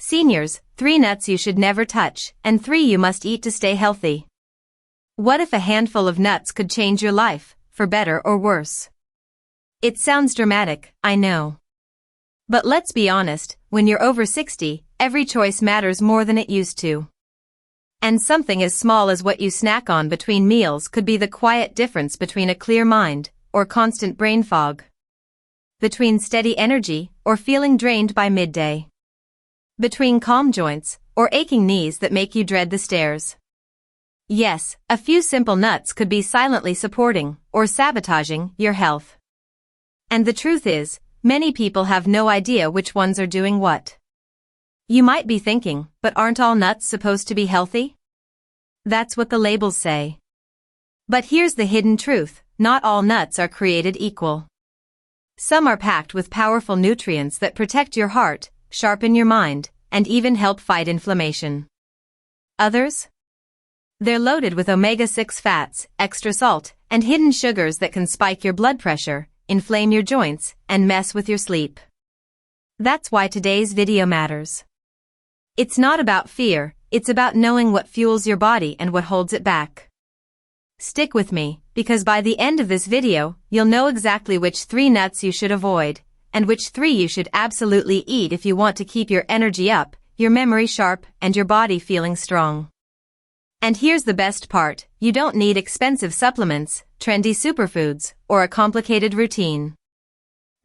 Seniors, 3 nuts you should never touch, and 3 you must eat to stay healthy. What if a handful of nuts could change your life, for better or worse? It sounds dramatic, I know. But let's be honest, when you're over 60, every choice matters more than it used to. And something as small as what you snack on between meals could be the quiet difference between a clear mind, or constant brain fog. Between steady energy, or feeling drained by midday. Between calm joints, or aching knees that make you dread the stairs. Yes, a few simple nuts could be silently supporting, or sabotaging, your health. And the truth is, many people have no idea which ones are doing what. You might be thinking, but aren't all nuts supposed to be healthy? That's what the labels say. But here's the hidden truth, not all nuts are created equal. Some are packed with powerful nutrients that protect your heart, sharpen your mind, and even help fight inflammation. Others? They're loaded with omega-6 fats, extra salt, and hidden sugars that can spike your blood pressure, inflame your joints, and mess with your sleep. That's why today's video matters. It's not about fear, it's about knowing what fuels your body and what holds it back. Stick with me, because by the end of this video, you'll know exactly which 3 nuts you should avoid, and which 3 you should absolutely eat if you want to keep your energy up, your memory sharp, and your body feeling strong. And here's the best part, you don't need expensive supplements, trendy superfoods, or a complicated routine.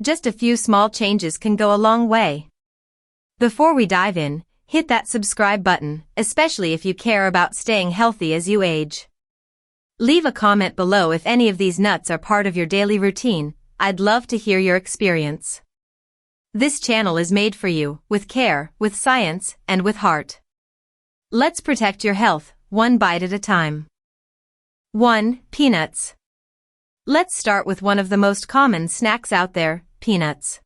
Just a few small changes can go a long way. Before we dive in, hit that subscribe button, especially if you care about staying healthy as you age. Leave a comment below if any of these nuts are part of your daily routine, I'd love to hear your experience. This channel is made for you, with care, with science, and with heart. Let's protect your health, one bite at a time. 1. Peanuts. Let's start with one of the most common snacks out there, peanuts.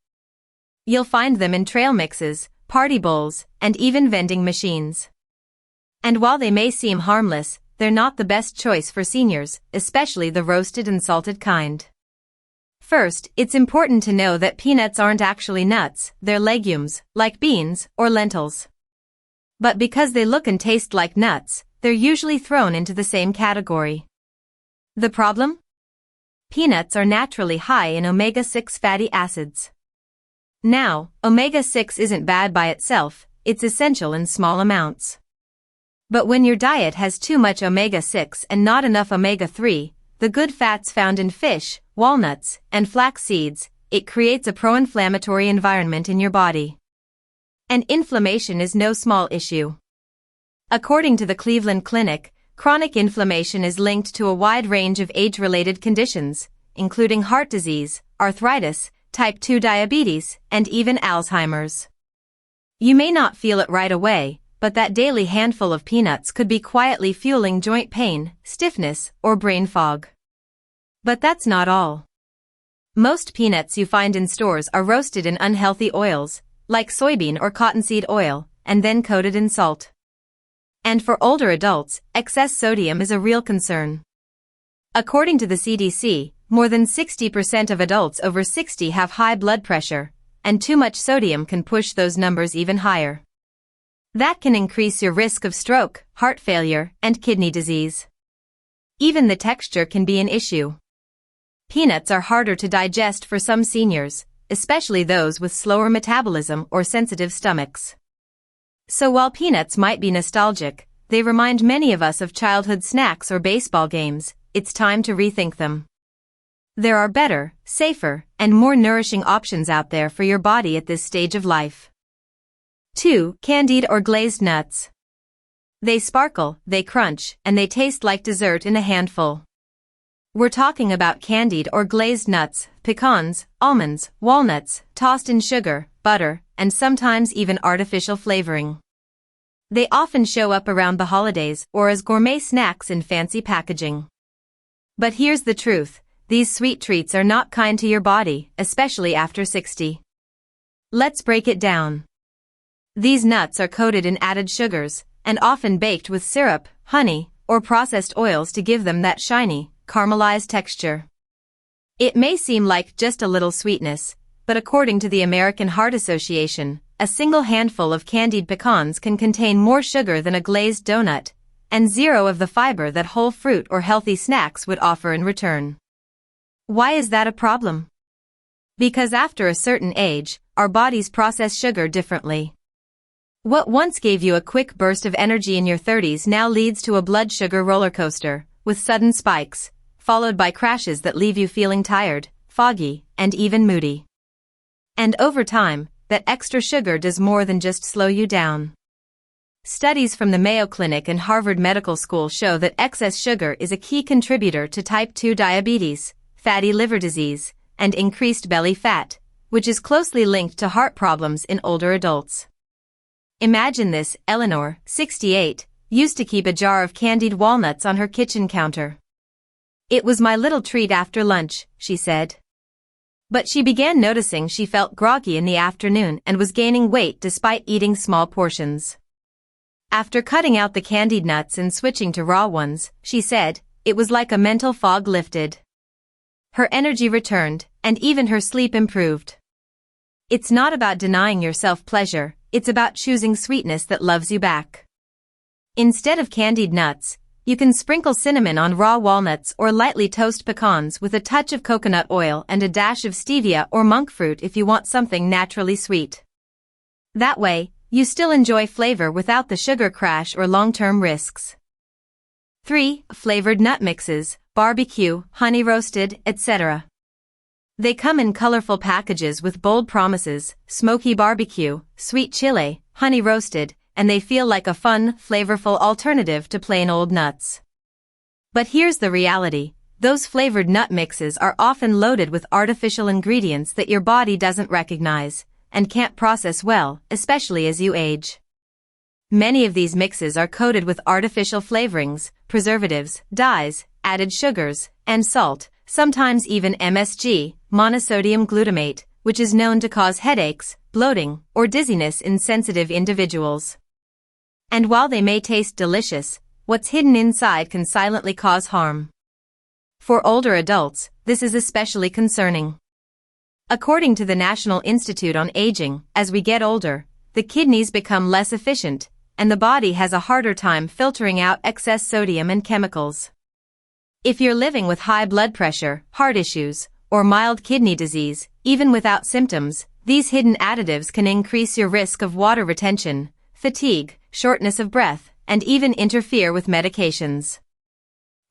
You'll find them in trail mixes, party bowls, and even vending machines. And while they may seem harmless, they're not the best choice for seniors, especially the roasted and salted kind. First, it's important to know that peanuts aren't actually nuts, they're legumes, like beans or lentils. But because they look and taste like nuts, they're usually thrown into the same category. The problem? Peanuts are naturally high in omega-6 fatty acids. Now, omega-6 isn't bad by itself, it's essential in small amounts. But when your diet has too much omega-6 and not enough omega-3, the good fats found in fish, walnuts, and flax seeds, it creates a pro-inflammatory environment in your body. And inflammation is no small issue. According to the Cleveland Clinic, chronic inflammation is linked to a wide range of age-related conditions, including heart disease, arthritis, type 2 diabetes, and even Alzheimer's. You may not feel it right away, but that daily handful of peanuts could be quietly fueling joint pain, stiffness, or brain fog. But that's not all. Most peanuts you find in stores are roasted in unhealthy oils, like soybean or cottonseed oil, and then coated in salt. And for older adults, excess sodium is a real concern. According to the CDC, more than 60% of adults over 60 have high blood pressure, and too much sodium can push those numbers even higher. That can increase your risk of stroke, heart failure, and kidney disease. Even the texture can be an issue. Peanuts are harder to digest for some seniors, especially those with slower metabolism or sensitive stomachs. So while peanuts might be nostalgic, they remind many of us of childhood snacks or baseball games, it's time to rethink them. There are better, safer, and more nourishing options out there for your body at this stage of life. 2. Candied or glazed nuts. They sparkle, they crunch, and they taste like dessert in a handful. We're talking about candied or glazed nuts, pecans, almonds, walnuts, tossed in sugar, butter, and sometimes even artificial flavoring. They often show up around the holidays or as gourmet snacks in fancy packaging. But here's the truth, these sweet treats are not kind to your body, especially after 60. Let's break it down. These nuts are coated in added sugars, and often baked with syrup, honey, or processed oils to give them that shiny, caramelized texture. It may seem like just a little sweetness, but according to the American Heart Association, a single handful of candied pecans can contain more sugar than a glazed donut, and zero of the fiber that whole fruit or healthy snacks would offer in return. Why is that a problem? Because after a certain age, our bodies process sugar differently. What once gave you a quick burst of energy in your 30s now leads to a blood sugar roller coaster, with sudden spikes, followed by crashes that leave you feeling tired, foggy, and even moody. And over time, that extra sugar does more than just slow you down. Studies from the Mayo Clinic and Harvard Medical School show that excess sugar is a key contributor to type 2 diabetes, fatty liver disease, and increased belly fat, which is closely linked to heart problems in older adults. Imagine this: Eleanor, 68, used to keep a jar of candied walnuts on her kitchen counter. "It was my little treat after lunch," she said. But she began noticing she felt groggy in the afternoon and was gaining weight despite eating small portions. After cutting out the candied nuts and switching to raw ones, she said, it was like a mental fog lifted. Her energy returned, and even her sleep improved. It's not about denying yourself pleasure, it's about choosing sweetness that loves you back. Instead of candied nuts, you can sprinkle cinnamon on raw walnuts or lightly toast pecans with a touch of coconut oil and a dash of stevia or monk fruit if you want something naturally sweet. That way, you still enjoy flavor without the sugar crash or long-term risks. 3. Flavored nut mixes, barbecue, honey roasted, etc. They come in colorful packages with bold promises: smoky barbecue, sweet chile, honey roasted, and they feel like a fun, flavorful alternative to plain old nuts. But here's the reality: those flavored nut mixes are often loaded with artificial ingredients that your body doesn't recognize and can't process well, especially as you age. Many of these mixes are coated with artificial flavorings, preservatives, dyes, added sugars, and salt, sometimes even MSG, monosodium glutamate, which is known to cause headaches, bloating, or dizziness in sensitive individuals. And while they may taste delicious, what's hidden inside can silently cause harm. For older adults, this is especially concerning. According to the National Institute on Aging, as we get older, the kidneys become less efficient, and the body has a harder time filtering out excess sodium and chemicals. If you're living with high blood pressure, heart issues, or mild kidney disease, even without symptoms, these hidden additives can increase your risk of water retention, fatigue, shortness of breath, and even interfere with medications.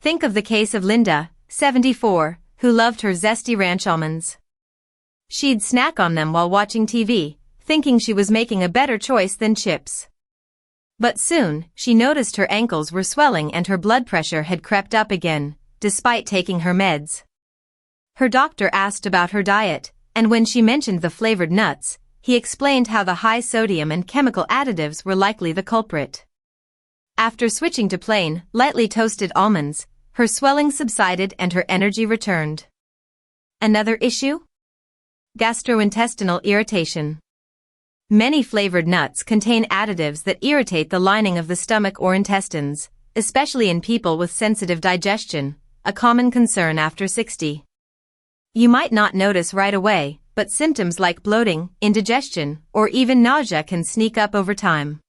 Think of the case of Linda, 74, who loved her zesty ranch almonds. She'd snack on them while watching TV, thinking she was making a better choice than chips. But soon, she noticed her ankles were swelling and her blood pressure had crept up again, despite taking her meds. Her doctor asked about her diet, and when she mentioned the flavored nuts, he explained how the high sodium and chemical additives were likely the culprit. After switching to plain, lightly toasted almonds, her swelling subsided and her energy returned. Another issue? Gastrointestinal irritation. Many flavored nuts contain additives that irritate the lining of the stomach or intestines, especially in people with sensitive digestion, a common concern after 60. You might not notice right away, but symptoms like bloating, indigestion, or even nausea can sneak up over time.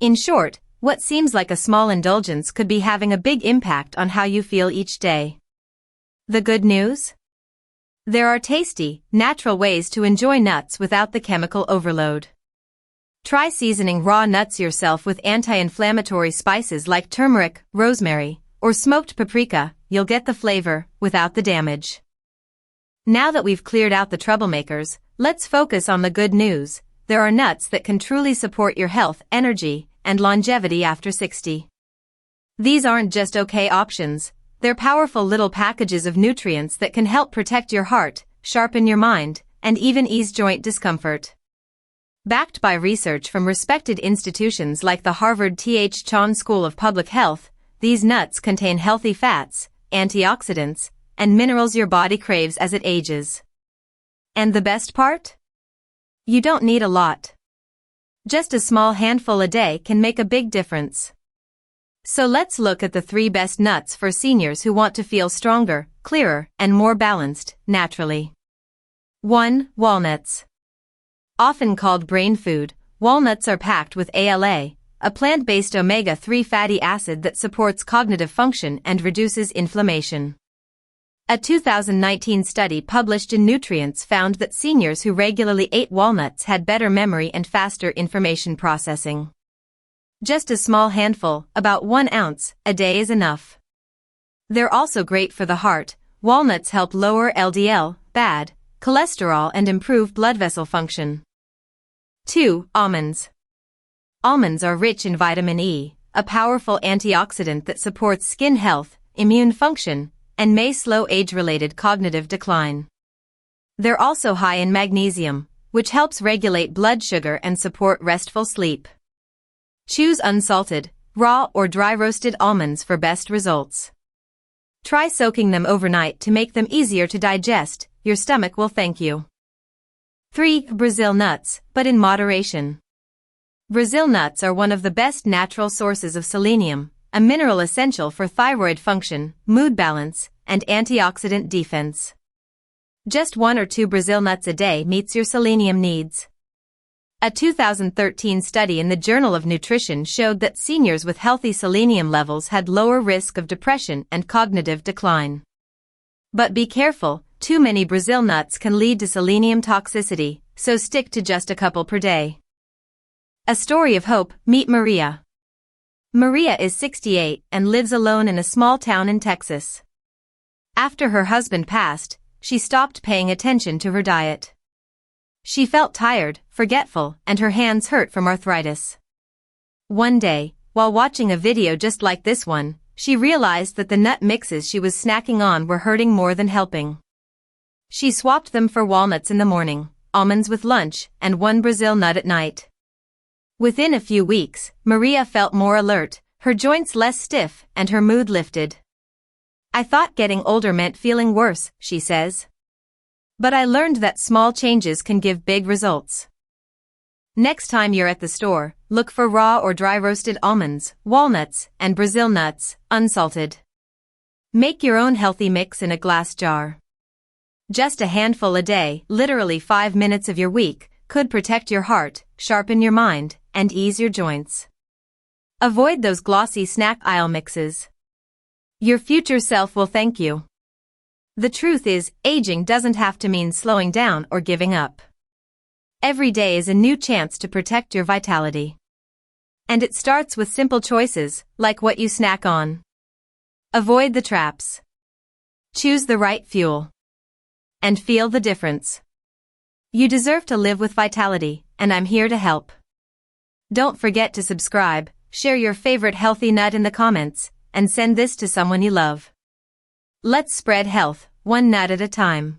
In short, what seems like a small indulgence could be having a big impact on how you feel each day. The good news? There are tasty, natural ways to enjoy nuts without the chemical overload. Try seasoning raw nuts yourself with anti-inflammatory spices like turmeric, rosemary, or smoked paprika. You'll get the flavor without the damage. Now that we've cleared out the troublemakers, let's focus on the good news. There are nuts that can truly support your health, energy, and longevity after 60. These aren't just okay options. They're powerful little packages of nutrients that can help protect your heart, sharpen your mind, and even ease joint discomfort. Backed by research from respected institutions like the Harvard T.H. Chan School of Public Health, these nuts contain healthy fats, antioxidants, and minerals your body craves as it ages. And the best part? You don't need a lot. Just a small handful a day can make a big difference. So let's look at the 3 best nuts for seniors who want to feel stronger, clearer, and more balanced, naturally. 1. Walnuts. Often called brain food, walnuts are packed with ALA, a plant-based omega-3 fatty acid that supports cognitive function and reduces inflammation. A 2019 study published in Nutrients found that seniors who regularly ate walnuts had better memory and faster information processing. Just a small handful, about 1 ounce, a day is enough. They're also great for the heart. Walnuts help lower LDL, bad cholesterol, and improve blood vessel function. 2. Almonds. Almonds are rich in vitamin E, a powerful antioxidant that supports skin health, immune function, and may slow age-related cognitive decline. They're also high in magnesium, which helps regulate blood sugar and support restful sleep. Choose unsalted, raw or dry-roasted almonds for best results. Try soaking them overnight to make them easier to digest. Your stomach will thank you. 3. Brazil nuts, but in moderation. Brazil nuts are one of the best natural sources of selenium, a mineral essential for thyroid function, mood balance, and antioxidant defense. Just 1 or 2 Brazil nuts a day meets your selenium needs. A 2013 study in the Journal of Nutrition showed that seniors with healthy selenium levels had lower risk of depression and cognitive decline. But be careful, too many Brazil nuts can lead to selenium toxicity, so stick to just a couple per day. A story of hope. Meet Maria. Maria is 68 and lives alone in a small town in Texas. After her husband passed, she stopped paying attention to her diet. She felt tired, forgetful, and her hands hurt from arthritis. One day, while watching a video just like this one, she realized that the nut mixes she was snacking on were hurting more than helping. She swapped them for walnuts in the morning, almonds with lunch, and 1 Brazil nut at night. Within a few weeks, Maria felt more alert, her joints less stiff, and her mood lifted. I thought getting older meant feeling worse, she says. But I learned that small changes can give big results. Next time you're at the store, look for raw or dry-roasted almonds, walnuts, and Brazil nuts, unsalted. Make your own healthy mix in a glass jar. Just a handful a day, literally 5 minutes of your week, could protect your heart, sharpen your mind, and ease your joints. Avoid those glossy snack aisle mixes. Your future self will thank you. The truth is, aging doesn't have to mean slowing down or giving up. Every day is a new chance to protect your vitality. And it starts with simple choices, like what you snack on. Avoid the traps. Choose the right fuel. And feel the difference. You deserve to live with vitality, and I'm here to help. Don't forget to subscribe, share your favorite healthy nut in the comments, and send this to someone you love. Let's spread health, 1 nut at a time.